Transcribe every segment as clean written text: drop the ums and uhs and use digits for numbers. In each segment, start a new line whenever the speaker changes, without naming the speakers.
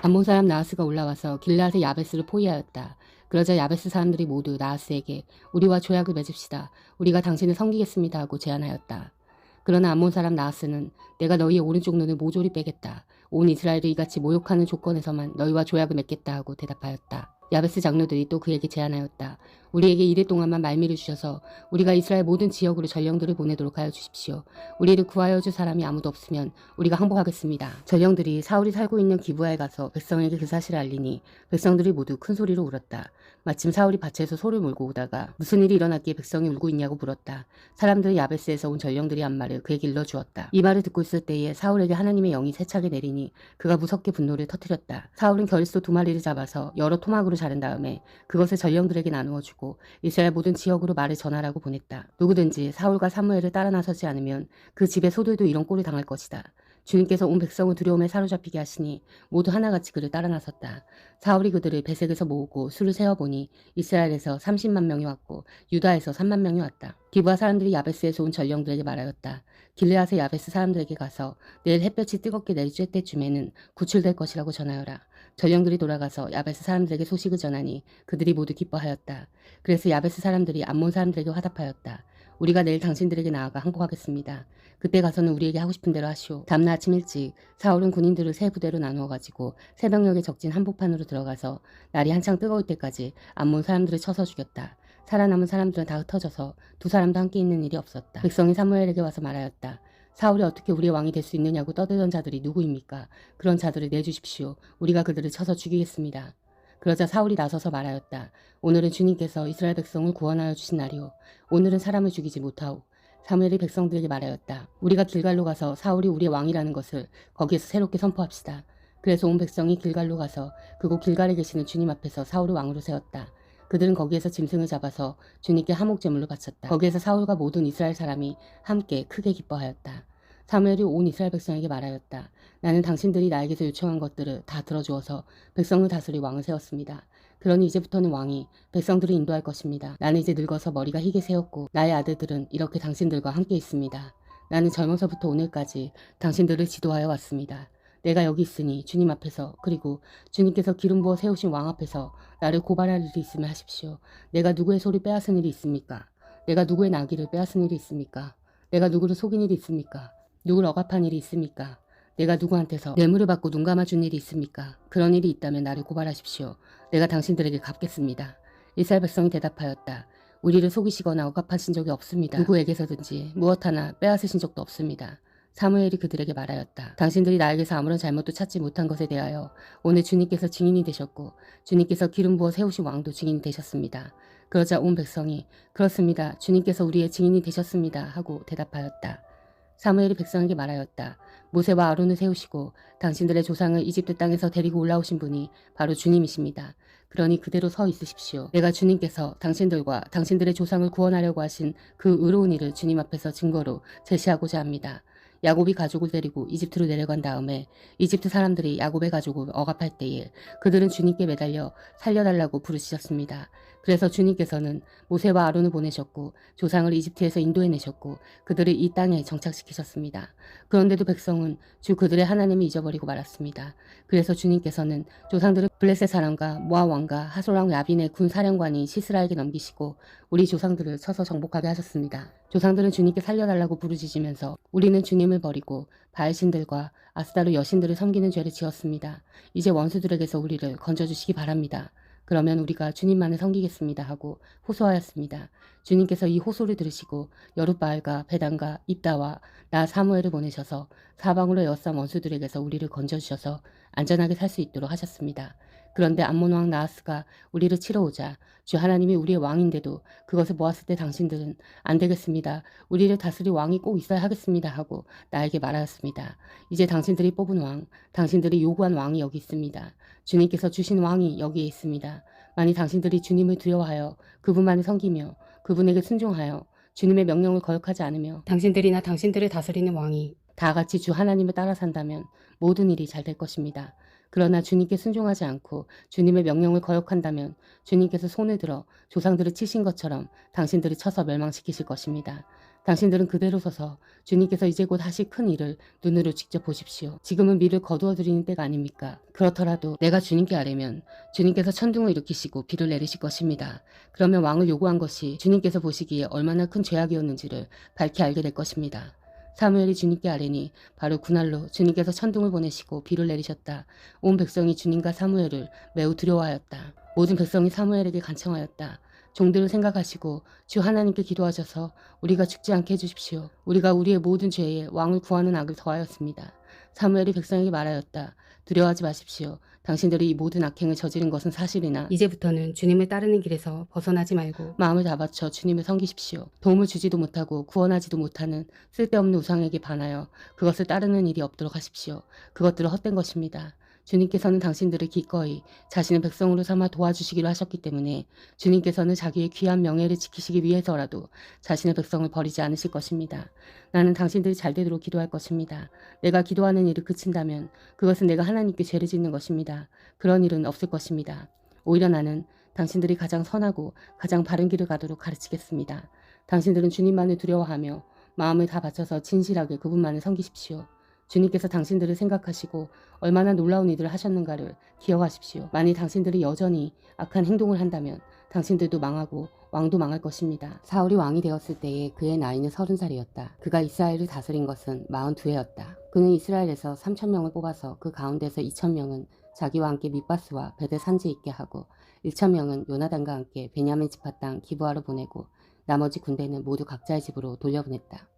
암몬 사람 나하스가 올라와서 길르앗의 야베스를 포위하였다. 그러자 야베스 사람들이 모두 나하스에게 우리와 조약을 맺읍시다. 우리가 당신을 섬기겠습니다 하고 제안하였다. 그러나 암몬 사람 나하스는 내가 너희의 오른쪽 눈을 모조리 빼겠다. 온 이스라엘을 이같이 모욕하는 조건에서만 너희와 조약을 맺겠다 하고 대답하였다. 야베스 장로들이 또 그에게 제안하였다. 우리에게 이래 동안만 말미를 주셔서 우리가 이스라엘 모든 지역으로 전령들을 보내도록 하여 주십시오. 우리를 구하여 줄 사람이 아무도 없으면 우리가 항복하겠습니다. 전령들이 사울이 살고 있는 기브아에 가서 백성에게 그 사실을 알리니 백성들이 모두 큰 소리로 울었다. 마침 사울이 밭에서 소를 몰고 오다가 무슨 일이 일어났기에 백성이 울고 있냐고 물었다. 사람들은 야베스에서 온 전령들이 한 말을 그에게 일러주었다. 이 말을 듣고 있을 때에 사울에게 하나님의 영이 세차게 내리니 그가 무섭게 분노를 터뜨렸다. 사울은 결소 2마리를 잡아서 여러 토막으로 자른 다음에 그것을 전령들에게 나누어 주고 이스라엘 모든 지역으로 말을 전하라고 보냈다. 누구든지 사울과 사무엘을 따라 나서지 않으면 그 집의 소들도 이런 꼴을 당할 것이다. 주님께서 온 백성을 두려움에 사로잡히게 하시니 모두 하나같이 그를 따라 나섰다. 사울이 그들을 베색에서 모으고 수를 세어보니 이스라엘에서 30만 명이 왔고 유다에서 3만 명이 왔다. 기브아 사람들이 야베스에서 온 전령들에게 말하였다. 길르앗의 야베스 사람들에게 가서 내일 햇볕이 뜨겁게 내리쬐 때쯤에는 구출될 것이라고 전하여라. 전령들이 돌아가서 야베스 사람들에게 소식을 전하니 그들이 모두 기뻐하였다. 그래서 야베스 사람들이 암몬 사람들에게 화답하였다. 우리가 내일 당신들에게 나아가 항복하겠습니다. 그때 가서는 우리에게 하고 싶은 대로 하시오. 다음날 아침 일찍 사울은 군인들을 세 부대로 나누어 가지고 새벽녘에 적진 한복판으로 들어가서 날이 한창 뜨거울 때까지 암몬 사람들을 쳐서 죽였다. 살아남은 사람들은 다 흩어져서 두 사람도 함께 있는 일이 없었다. 백성이 사무엘에게 와서 말하였다. 사울이 어떻게 우리의 왕이 될 수 있느냐고 떠들던 자들이 누구입니까? 그런 자들을 내주십시오. 우리가 그들을 쳐서 죽이겠습니다. 그러자 사울이 나서서 말하였다. 오늘은 주님께서 이스라엘 백성을 구원하여 주신 날이오. 오늘은 사람을 죽이지 못하오. 사무엘이 백성들에게 말하였다. 우리가 길갈로 가서 사울이 우리의 왕이라는 것을 거기에서 새롭게 선포합시다. 그래서 온 백성이 길갈로 가서 그곳 길갈에 계시는 주님 앞에서 사울을 왕으로 세웠다. 그들은 거기에서 짐승을 잡아서 주님께 화목제물로 바쳤다. 거기에서 사울과 모든 이스라엘 사람이 함께 크게 기뻐하였다. 사무엘이 온 이스라엘 백성에게 말하였다. 나는 당신들이 나에게서 요청한 것들을 다 들어주어서 백성을 다스릴 왕을 세웠습니다. 그러니 이제부터는 왕이 백성들을 인도할 것입니다. 나는 이제 늙어서 머리가 희게 세었고 나의 아들들은 이렇게 당신들과 함께 있습니다. 나는 젊어서부터 오늘까지 당신들을 지도하여 왔습니다. 내가 여기 있으니 주님 앞에서 그리고 주님께서 기름 부어 세우신 왕 앞에서 나를 고발할 일이 있으면 하십시오. 내가 누구의 소를 빼앗은 일이 있습니까? 내가 누구의 나귀를 빼앗은 일이 있습니까? 내가 누구를 속인 일이 있습니까? 누구를 억압한 일이 있습니까? 내가 누구한테서 뇌물을 받고 눈 감아준 일이 있습니까? 그런 일이 있다면 나를 고발하십시오. 내가 당신들에게 갚겠습니다. 이스라엘 백성이 대답하였다. 우리를 속이시거나 억압하신 적이 없습니다. 누구에게서든지 무엇 하나 빼앗으신 적도 없습니다. 사무엘이 그들에게 말하였다. 당신들이 나에게서 아무런 잘못도 찾지 못한 것에 대하여 오늘 주님께서 증인이 되셨고 주님께서 기름 부어 세우신 왕도 증인이 되셨습니다. 그러자 온 백성이 그렇습니다. 주님께서 우리의 증인이 되셨습니다. 하고 대답하였다. 사무엘이 백성에게 말하였다. 모세와 아론을 세우시고 당신들의 조상을 이집트 땅에서 데리고 올라오신 분이 바로 주님이십니다. 그러니 그대로 서 있으십시오. 내가 주님께서 당신들과 당신들의 조상을 구원하려고 하신 그 의로운 일을 주님 앞에서 증거로 제시하고자 합니다. 야곱이 가족을 데리고 이집트로 내려간 다음에 이집트 사람들이 야곱의 가족을 억압할 때에 그들은 주님께 매달려 살려달라고 부르시셨습니다. 그래서 주님께서는 모세와 아론을 보내셨고 조상을 이집트에서 인도해내셨고 그들을 이 땅에 정착시키셨습니다. 그런데도 백성은 주 그들의 하나님을 잊어버리고 말았습니다. 그래서 주님께서는 조상들을 블레셋 사람과 모압 왕과 하솔왕 야빈의 군 사령관인 시스라에게 넘기시고 우리 조상들을 쳐서 정복하게 하셨습니다. 조상들은 주님께 살려달라고 부르짖으면서 우리는 주님을 버리고 바알신들과 아스타로 여신들을 섬기는 죄를 지었습니다. 이제 원수들에게서 우리를 건져주시기 바랍니다. 그러면 우리가 주님만을 섬기겠습니다 하고 호소하였습니다. 주님께서 이 호소를 들으시고 여룻바알과 베단과 입다와 나 사무엘을 보내셔서 사방으로 에워싼 원수들에게서 우리를 건져주셔서 안전하게 살 수 있도록 하셨습니다. 그런데 암몬 왕 나하스가 우리를 치러 오자 주 하나님이 우리의 왕인데도 그것을 보았을 때 당신들은 안 되겠습니다. 우리를 다스릴 왕이 꼭 있어야 하겠습니다 하고 나에게 말하였습니다. 이제 당신들이 뽑은 왕, 당신들이 요구한 왕이 여기 있습니다. 주님께서 주신 왕이 여기에 있습니다. 만일 당신들이 주님을 두려워하여 그분만을 섬기며 그분에게 순종하여 주님의 명령을 거역하지 않으며 당신들이나 당신들을 다스리는 왕이 다 같이 주 하나님을 따라 산다면 모든 일이 잘 될 것입니다. 그러나 주님께 순종하지 않고 주님의 명령을 거역한다면 주님께서 손을 들어 조상들을 치신 것처럼 당신들을 쳐서 멸망시키실 것입니다. 당신들은 그대로 서서 주님께서 이제 곧 하실 큰 일을 눈으로 직접 보십시오. 지금은 미를 거두어 드리는 때가 아닙니까? 그렇더라도 내가 주님께 아뢰면 주님께서 천둥을 일으키시고 비를 내리실 것입니다. 그러면 왕을 요구한 것이 주님께서 보시기에 얼마나 큰 죄악이었는지를 밝히 알게 될 것입니다. 사무엘이 주님께 아뢰니 바로 그날로 주님께서 천둥을 보내시고 비를 내리셨다. 온 백성이 주님과 사무엘을 매우 두려워하였다. 모든 백성이 사무엘에게 간청하였다. 종들을 생각하시고 주 하나님께 기도하셔서 우리가 죽지 않게 해주십시오. 우리가 우리의 모든 죄에 왕을 구하는 악을 더하였습니다. 사무엘이 백성에게 말하였다. 두려워하지 마십시오. 당신들이 이 모든 악행을 저지른 것은 사실이나 이제부터는 주님을 따르는 길에서 벗어나지 말고 마음을 다 바쳐 주님을 섬기십시오. 도움을 주지도 못하고 구원하지도 못하는 쓸데없는 우상에게 반하여 그것을 따르는 일이 없도록 하십시오. 그것들은 헛된 것입니다. 주님께서는 당신들을 기꺼이 자신의 백성으로 삼아 도와주시기로 하셨기 때문에 주님께서는 자기의 귀한 명예를 지키시기 위해서라도 자신의 백성을 버리지 않으실 것입니다. 나는 당신들이 잘 되도록 기도할 것입니다. 내가 기도하는 일을 그친다면 그것은 내가 하나님께 죄를 짓는 것입니다. 그런 일은 없을 것입니다. 오히려 나는 당신들이 가장 선하고 가장 바른 길을 가도록 가르치겠습니다. 당신들은 주님만을 두려워하며 마음을 다 바쳐서 진실하게 그분만을 섬기십시오. 주님께서 당신들을 생각하시고 얼마나 놀라운 일을 하셨는가를 기억하십시오. 만일 당신들이 여전히 악한 행동을 한다면 당신들도 망하고 왕도 망할 것입니다. 사울이 왕이 되었을 때에 그의 나이는 30살이었다. 그가 이스라엘을 다스린 것은 42해였다. 그는 이스라엘에서 3,000명을 뽑아서 그 가운데서 2,000명은 자기와 함께 밑바스와 베델 산지에 있게 하고 1,000명은 요나단과 함께 베냐민 지파 땅 기브아로 보내고 나머지 군대는 모두 각자의 집으로 돌려보냈다.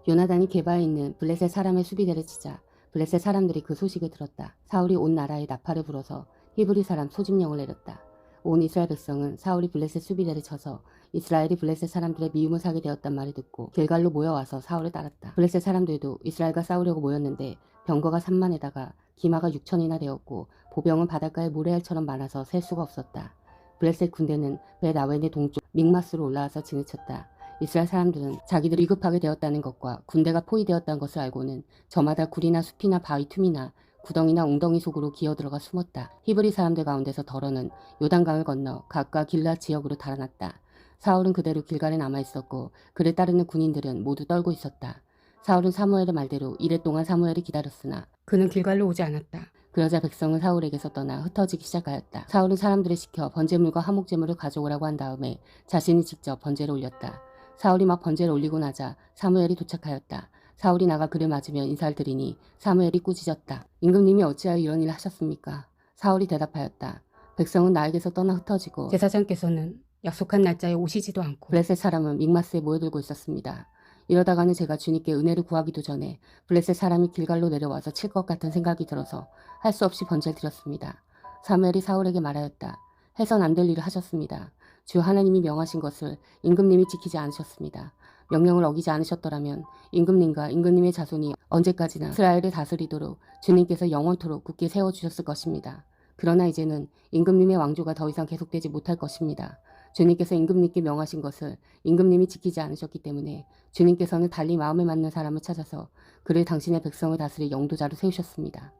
요나단이 게바에 있는 블레셋 사람의 수비대를 치자 블레셋 사람들이 그 소식을 들었다. 사울이 온 나라에 나팔을 불어서 히브리 사람 소집령을 내렸다. 온 이스라엘 백성은 사울이 블레셋 수비대를 쳐서 이스라엘이 블레셋 사람들의 미움을 사게 되었단 말을 듣고 길갈로 모여와서 사울을 따랐다. 블레셋 사람들도 이스라엘과 싸우려고 모였는데 병거가 3만에다가 기마가 6천이나 되었고 보병은 바닷가에 모래알처럼 많아서 셀 수가 없었다. 블레셋 군대는 벳아웬의 동쪽 믹마스로 올라와서 진을 쳤다. 이스라엘 사람들은 자기들이 위급하게 되었다는 것과 군대가 포위되었다는 것을 알고는 저마다 굴이나 숲이나 바위 틈이나 구덩이나 웅덩이 속으로 기어들어가 숨었다. 히브리 사람들 가운데서 덜어는 요단강을 건너 각각 길라 지역으로 달아났다. 사울은 그대로 길갈에 남아있었고 그를 따르는 군인들은 모두 떨고 있었다. 사울은 사무엘의 말대로 이래 동안 사무엘이 기다렸으나 그는 길갈로 오지 않았다. 그러자 백성은 사울에게서 떠나 흩어지기 시작하였다. 사울은 사람들을 시켜 번제물과 화목제물을 가져오라고 한 다음에 자신이 직접 번제를 올렸다. 사울이 막 번제를 올리고 나자 사무엘이 도착하였다. 사울이 나가 그를 맞으며 인사를 드리니 사무엘이 꾸짖었다. 임금님이 어찌하여 이런 일을 하셨습니까? 사울이 대답하였다. 백성은 나에게서 떠나 흩어지고 제사장께서는 약속한 날짜에 오시지도 않고 블레셋 사람은 믹마스에 모여들고 있었습니다. 이러다가는 제가 주님께 은혜를 구하기도 전에 블레셋 사람이 길갈로 내려와서 칠 것 같은 생각이 들어서 할 수 없이 번제를 드렸습니다. 사무엘이 사울에게 말하였다. 해선 안 될 일을 하셨습니다. 주 하나님이 명하신 것을 임금님이 지키지 않으셨습니다. 명령을 어기지 않으셨더라면 임금님과 임금님의 자손이 언제까지나 이스라엘을 다스리도록 주님께서 영원토록 굳게 세워주셨을 것입니다. 그러나 이제는 임금님의 왕조가 더 이상 계속되지 못할 것입니다. 주님께서 임금님께 명하신 것을 임금님이 지키지 않으셨기 때문에 주님께서는 달리 마음에 맞는 사람을 찾아서 그를 당신의 백성을 다스릴 영도자로 세우셨습니다.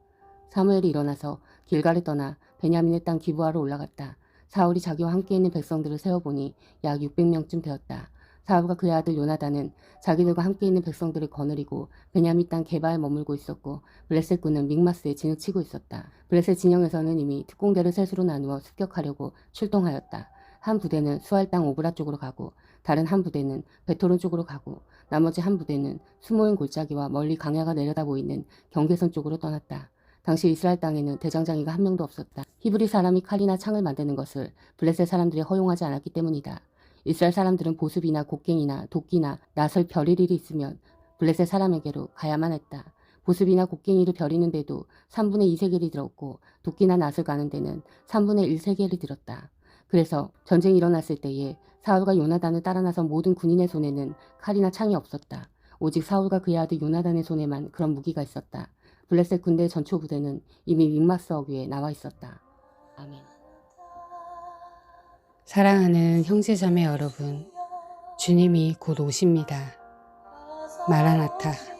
사무엘이 일어나서 길갈을 떠나 베냐민의 땅 기브아로 올라갔다. 사울이 자기와 함께 있는 백성들을 세어보니 약 600명쯤 되었다. 사울과 그의 아들 요나단은 자기들과 함께 있는 백성들을 거느리고 베냐민 땅 게바에 머물고 있었고 블레셋 군은 믹마스에 진을 치고 있었다. 블레셋 진영에서는 이미 특공대를 셋으로 나누어 습격하려고 출동하였다. 한 부대는 수알 땅 오브라 쪽으로 가고 다른 한 부대는 베토론 쪽으로 가고 나머지 한 부대는 수모인 골짜기와 멀리 강야가 내려다 보이는 경계선 쪽으로 떠났다. 당시 이스라엘 땅에는 대장장이가 한 명도 없었다. 히브리 사람이 칼이나 창을 만드는 것을 블레셋 사람들이 허용하지 않았기 때문이다. 이스라엘 사람들은 보습이나 곡괭이나 도끼나 낫을 벼릴 일이 있으면 블레셋 사람에게로 가야만 했다. 보습이나 곡괭이를 벼리는데도 3분의 2 세겔이 들었고 도끼나 낫을 가는 데는 3분의 1 세겔이 들었다. 그래서 전쟁이 일어났을 때에 사울과 요나단을 따라 나선 모든 군인의 손에는 칼이나 창이 없었다. 오직 사울과 그의 아들 요나단의 손에만 그런 무기가 있었다. 블레셋 군대의 전초 부대는 이미 믹마스 어귀에 나와 있었다. 아멘.
사랑하는 형제자매 여러분, 주님이 곧 오십니다. 마라나타.